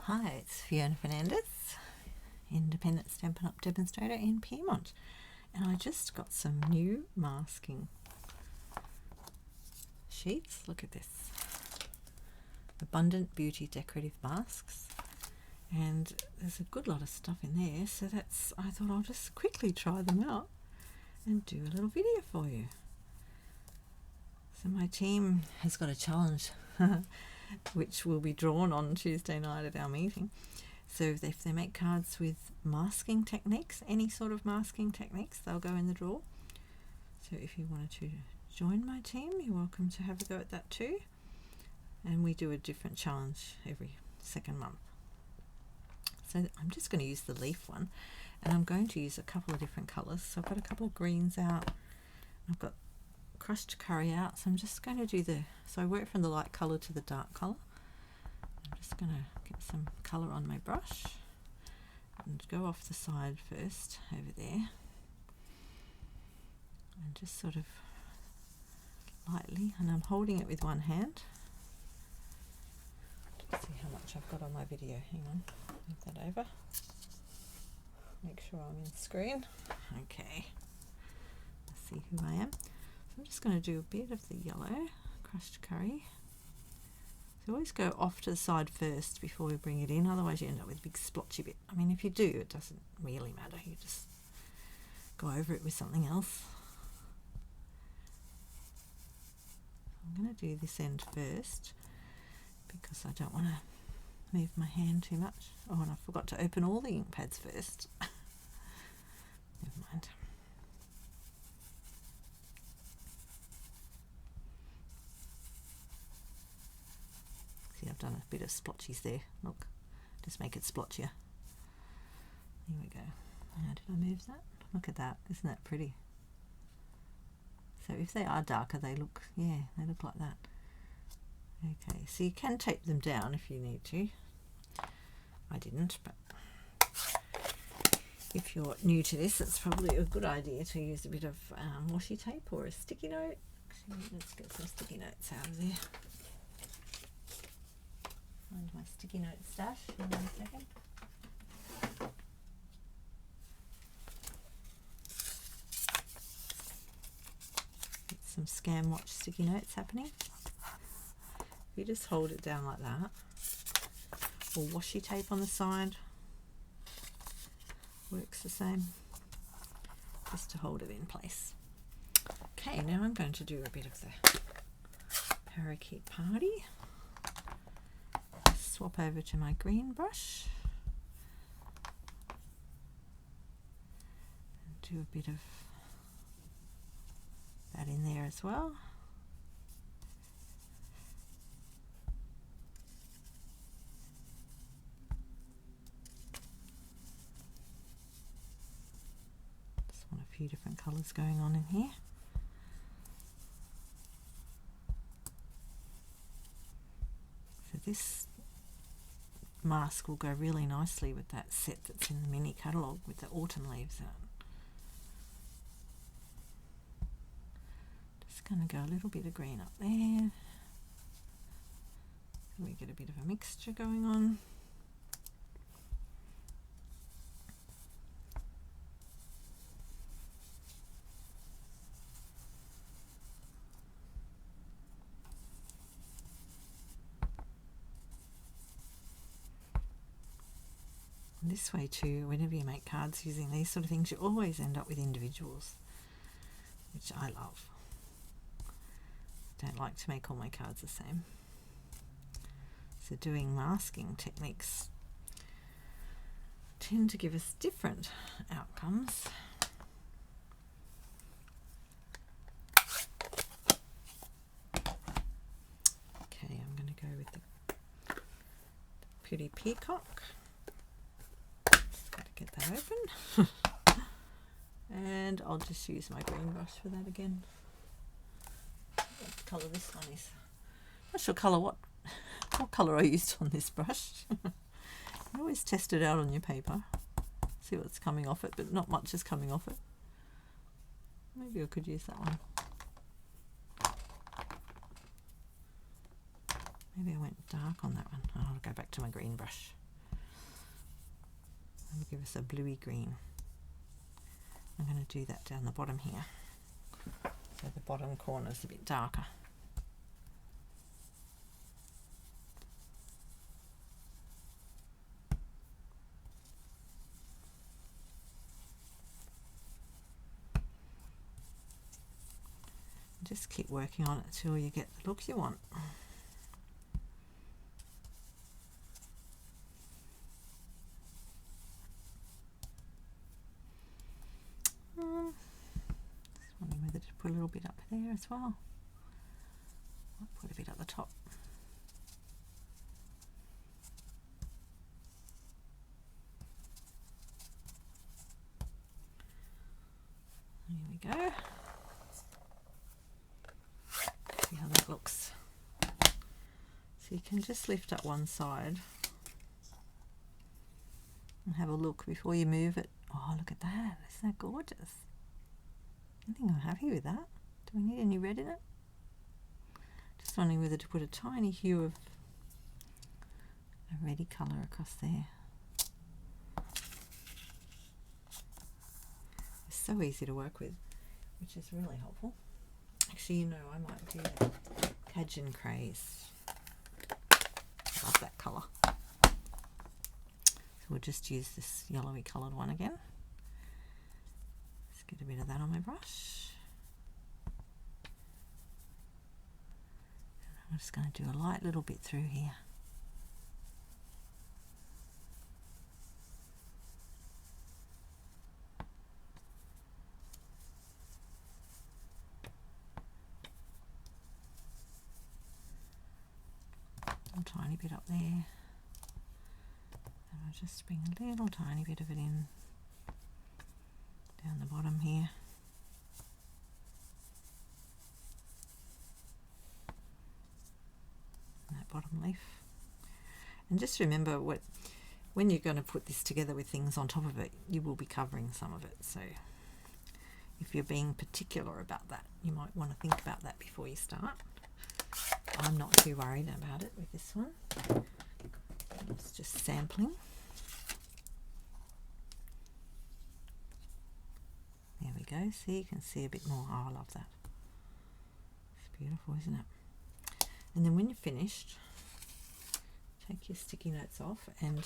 Hi, it's Fiona Fernandez, independent Stampin Up demonstrator in Pyrmont, and I just got some new masking sheets. Look at this. Abundant Beauty decorative masks, and there's a good lot of stuff in there, so I thought I'll just quickly try them out and do a little video for you. So my team has got a challenge which will be drawn on Tuesday night at our meeting. So if they make cards with masking techniques, any sort of masking techniques, they'll go in the draw. So if you wanted to join my team, you're welcome to have a go at that too. And we do a different challenge every second month. So I'm just going to use the leaf one, and I'm going to use a couple of different colours. So I've got a couple of greens out, I've got crushed curry out, so I'm just going to do so I work from the light colour to the dark colour. I'm just going to get some colour on my brush and go off the side first over there, and just sort of lightly, and I'm holding it with one hand. Let's see how much I've got on my video. Hang on, move that over. Make sure I'm in screen. Okay, let's see who I am. So I'm just going to do a bit of the yellow crushed curry. So always go off to the side first before we bring it in, otherwise you end up with a big splotchy bit. I mean, if you do, it doesn't really matter. You just go over it with something else. I'm going to do this end first because I don't want to move my hand too much. Oh, and I forgot to open all the ink pads first. Never mind. See, I've done a bit of splotchies there. Look, just make it splotchier. Here we go. How did I move that? Look at that. Isn't that pretty? So if they are darker, they look like that. Okay, so you can tape them down if you need to. I didn't, but if you're new to this, it's probably a good idea to use a bit of washi tape or a sticky note. Actually, let's get some sticky notes out of there. Find my sticky note stash in 1 second. Get some Scam Watch sticky notes happening. You just hold it down like that, or washi tape on the side works the same, just to hold it in place. Okay, now I'm going to do a bit of the parakeet party. Swap over to my green brush and do a bit of that in there as well. A few different colours going on in here. So this mask will go really nicely with that set that's in the mini catalogue with the autumn leaves out. Just going to go a little bit of green up there so we get a bit of a mixture going on. This way too, whenever you make cards using these sort of things, you always end up with individuals, which I love. I don't like to make all my cards the same. So doing masking techniques tend to give us different outcomes. Okay, I'm going to go with the pretty peacock. Get that open. And I'll just use my green brush for that again. What colour this one is? I'm not sure what colour I used on this brush. You always test it out on your paper. See what's coming off it, but not much is coming off it. Maybe I could use that one. Maybe I went dark on that one. I'll go back to my green brush. That'll give us a bluey green. I'm going to do that down the bottom here, so the bottom corner is a bit darker. Just keep working on it till you get the look you want. Just wondering whether to put a little bit up there as well. I'll put a bit at the top. Here we go. See how that looks. So you can just lift up one side and have a look before you move it. Oh, look at that. Isn't that gorgeous? I think I'm happy with that. Do we need any red in it? Just wondering whether to put a tiny hue of a reddy colour across there. It's so easy to work with, which is really helpful. Actually, you know, I might do that Cajun Craze. I love that colour. So we'll just use this yellowy coloured one again. Let's get a bit of that on my brush. And I'm just going to do a light little bit through here. A tiny bit up there. And I'll just bring a little tiny bit of it in down the bottom here. And that bottom leaf. And just remember, when you're going to put this together with things on top of it, you will be covering some of it. So if you're being particular about that, you might want to think about that before you start. I'm not too worried about it with this one. It's just sampling. There we go. See, you can see a bit more. Oh, I love that. It's beautiful, isn't it? And then when you're finished, take your sticky notes off and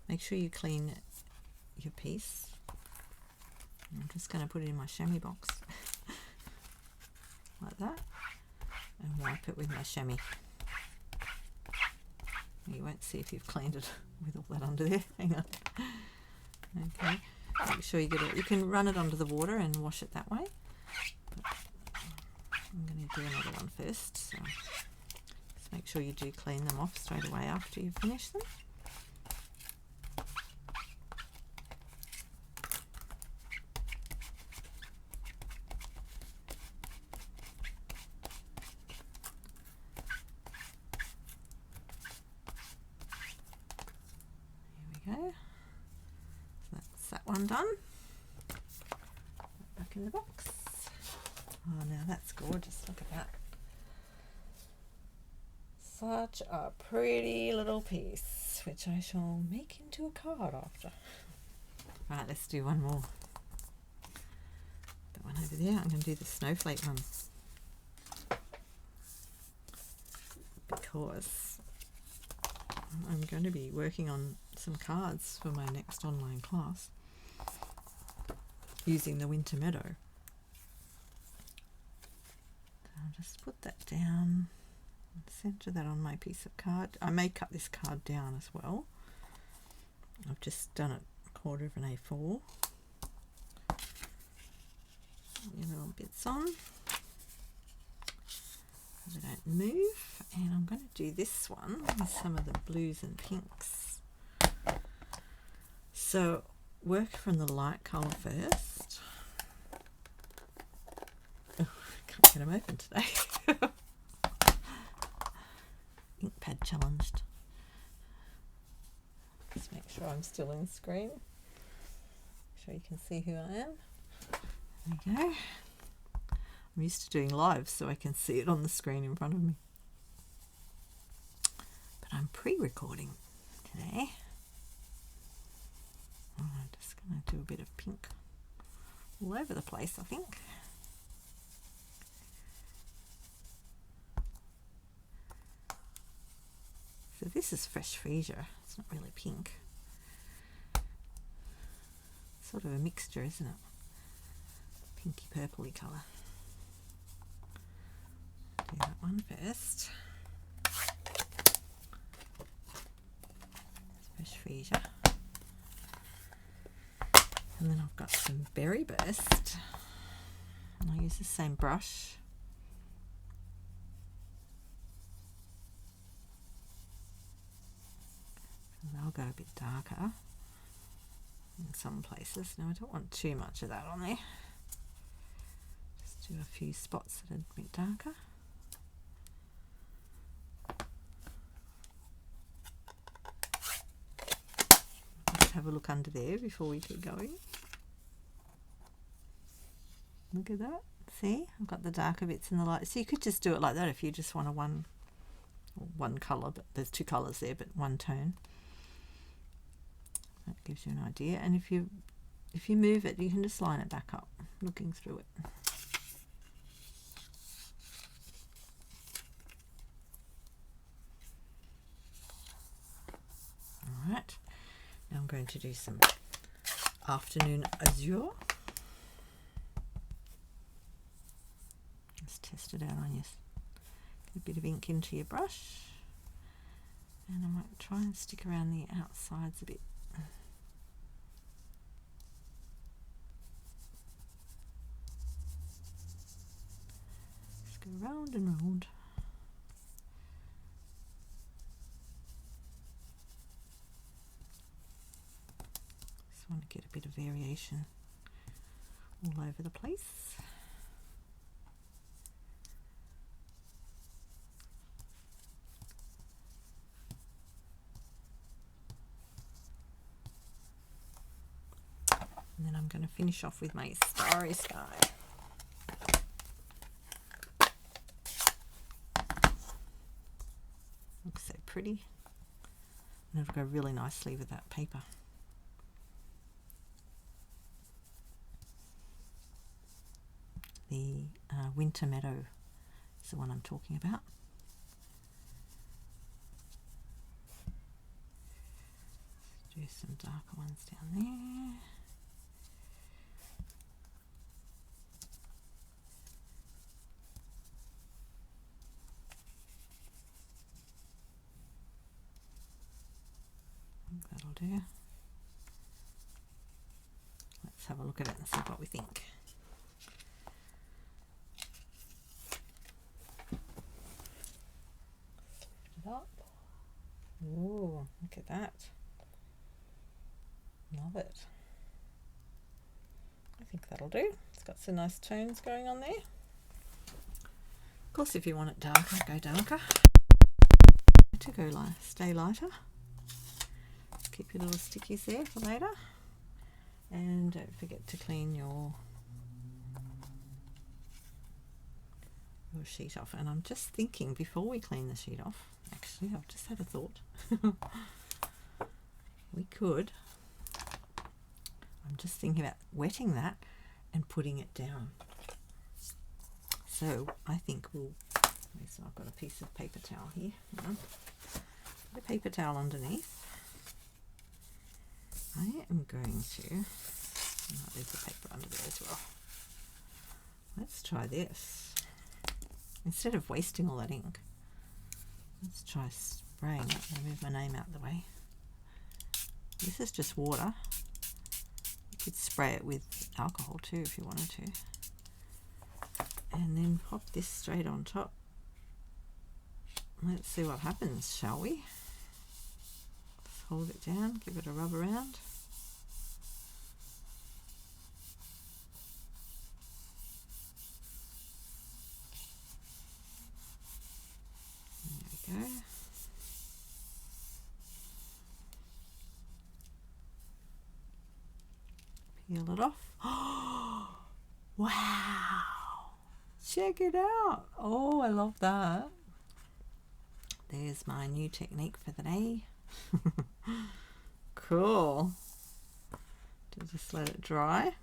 make sure you clean your piece. I'm just going to put it in my chamois box like that. And wipe it with my chamois. You won't see if you've cleaned it with all that under there. Hang on. Okay. Make sure you get it. You can run it under the water and wash it that way. But I'm going to do another one first. So just make sure you do clean them off straight away after you finish them. One done. Back in the box. Oh, now that's gorgeous. Look at that. Such a pretty little piece, which I shall make into a card after. Right, let's do one more. That one over there. I'm going to do the snowflake one, because I'm going to be working on some cards for my next online class using the Winter Meadow. I'll just put that down and center that on my piece of card. I may cut this card down as well. I've just done it a quarter of an A4. Your little bits on so they don't move. And I'm going to do this one with some of the blues and pinks. So work from the light colour first. Oh, I can't get them open today. Ink pad challenged. Just make sure I'm still in the screen. Make sure you can see who I am. There we go. I'm used to doing live so I can see it on the screen in front of me. But I'm pre-recording today. I'm going to do a bit of pink all over the place, I think. So this is fresh freesia. It's not really pink. It's sort of a mixture, isn't it? Pinky purpley colour. Do that one first. Fresh freesia. And then I've got some berry burst. And I use the same brush. And I'll go a bit darker in some places. Now I don't want too much of that on there. Just do a few spots that are a bit darker. Just have a look under there before we keep going. Look at that. See, I've got the darker bits in the light. So you could just do it like that if you just want a one colour, but there's two colours there, but one tone. That gives you an idea. And if you move it, you can just line it back up, looking through it. All right. Now I'm going to do some afternoon azure. Just test it out on you. Get a bit of ink into your brush. And I might try and stick around the outsides a bit. Just go round and round. Just want to get a bit of variation all over the place. And then I'm going to finish off with my Starry Sky. Looks so pretty. And it'll go really nicely with that paper. The Winter Meadow is the one I'm talking about. Let's do some darker ones down there. That'll do. Let's have a look at it and see what we think. Lift it up. Ooh, look at that. Love it. I think that'll do. It's got some nice tones going on there. Of course, if you want it darker, go darker. To go light, stay lighter. Keep your little stickies there for later. And don't forget to clean your sheet off. And I'm just thinking, before we clean the sheet off, actually I've just had a thought. We could, I'm just thinking about wetting that and putting it down. So I think we'll, so I've got a piece of paper towel here. Put a paper towel underneath. I am going to, there's the paper under there as well. Let's try this. Instead of wasting all that ink, let's try spraying it. I'll move my name out of the way. This is just water. You could spray it with alcohol too if you wanted to. And then pop this straight on top. Let's see what happens, shall we? Hold it down, give it a rub around. There we go. Peel it off. Oh, wow! Check it out. Oh, I love that. There's my new technique for the day. Cool. to just let it dry.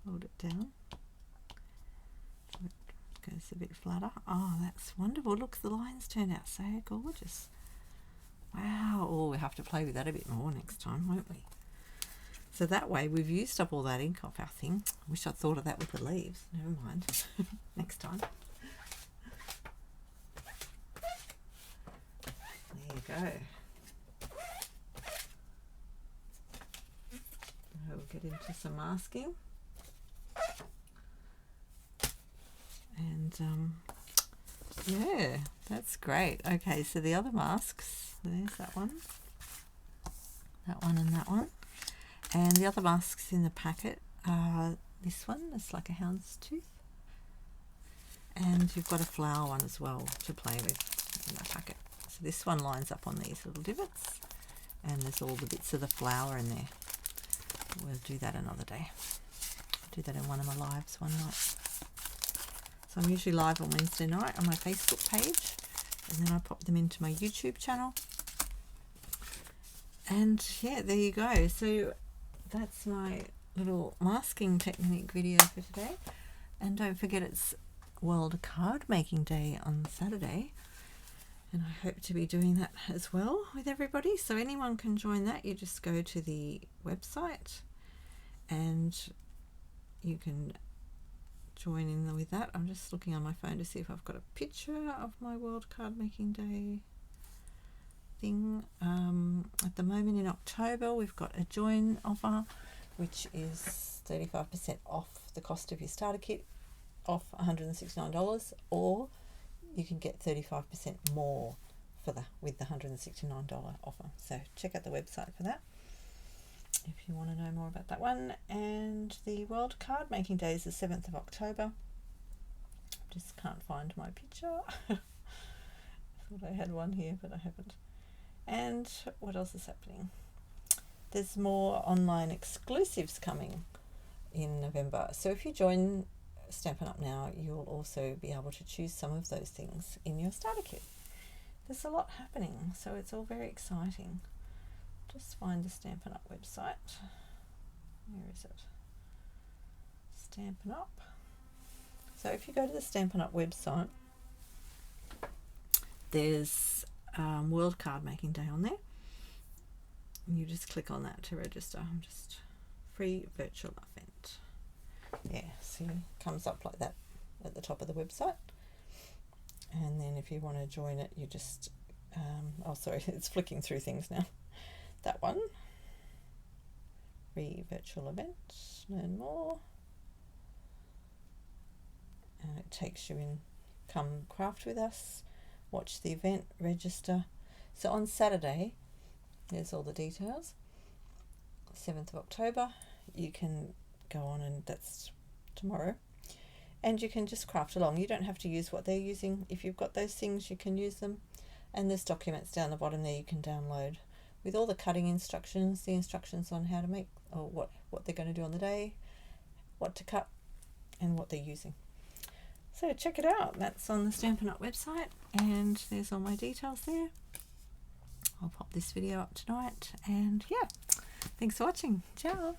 Hold it down so it goes a bit flatter. Oh, that's wonderful. Look, the lines turned out so gorgeous. Wow. Oh, we have to play with that a bit more next time, won't we? So that way we've used up all that ink off our thing. Wish I'd thought of that with the leaves. Never mind. Next time. There you go. We'll get into some masking. And yeah, that's great. Okay, so the other masks, there's that one and that one. And the other masks in the packet are this one, it's like a hound's tooth. And you've got a flower one as well to play with in the packet. So this one lines up on these little divots, and there's all the bits of the flower in there. We'll do that another day. I'll do that in one of my lives one night. So I'm usually live on Wednesday night on my Facebook page, and then I pop them into my YouTube channel. And yeah, there you go. So that's my little masking technique video for today. And don't forget, it's World Card Making Day on Saturday, and I hope to be doing that as well with everybody. So anyone can join that. You just go to the website and you can join in with that. I'm just looking on my phone to see if I've got a picture of my World Card Making Day thing. At the moment in October we've got a join offer, which is 35% off the cost of your starter kit, off $169, or you can get 35% more for with the $169 offer. So check out the website for that if you want to know more about that one. And the World Card Making Day is the 7th of October. Just can't find my picture. I thought I had one here, but I haven't. And what else is happening? There's more online exclusives coming in November. So if you join Stampin' Up now, you'll also be able to choose some of those things in your starter kit. There's a lot happening, so it's all very exciting. Just find the Stampin' Up website. Where is it? Stampin' Up. So if you go to the Stampin' Up website, there's World Card Making Day on there. And you just click on that to register. Just free virtual event. Yeah, see, it comes up like that at the top of the website. And then if you want to join it, you just oh sorry, it's flicking through things now. That one, free virtual event, learn more, and it takes you in. Come craft with us, watch the event, register. So on Saturday, there's all the details, 7th of October, you can go on, and that's tomorrow, and you can just craft along. You don't have to use what they're using. If you've got those things, you can use them. And there's documents down the bottom there you can download with all the cutting instructions, the instructions on how to make, or what they're going to do on the day, what to cut, and what they're using. So check it out. That's on the Stampin' Up website, and there's all my details there. I'll pop this video up tonight, and yeah, thanks for watching. Ciao.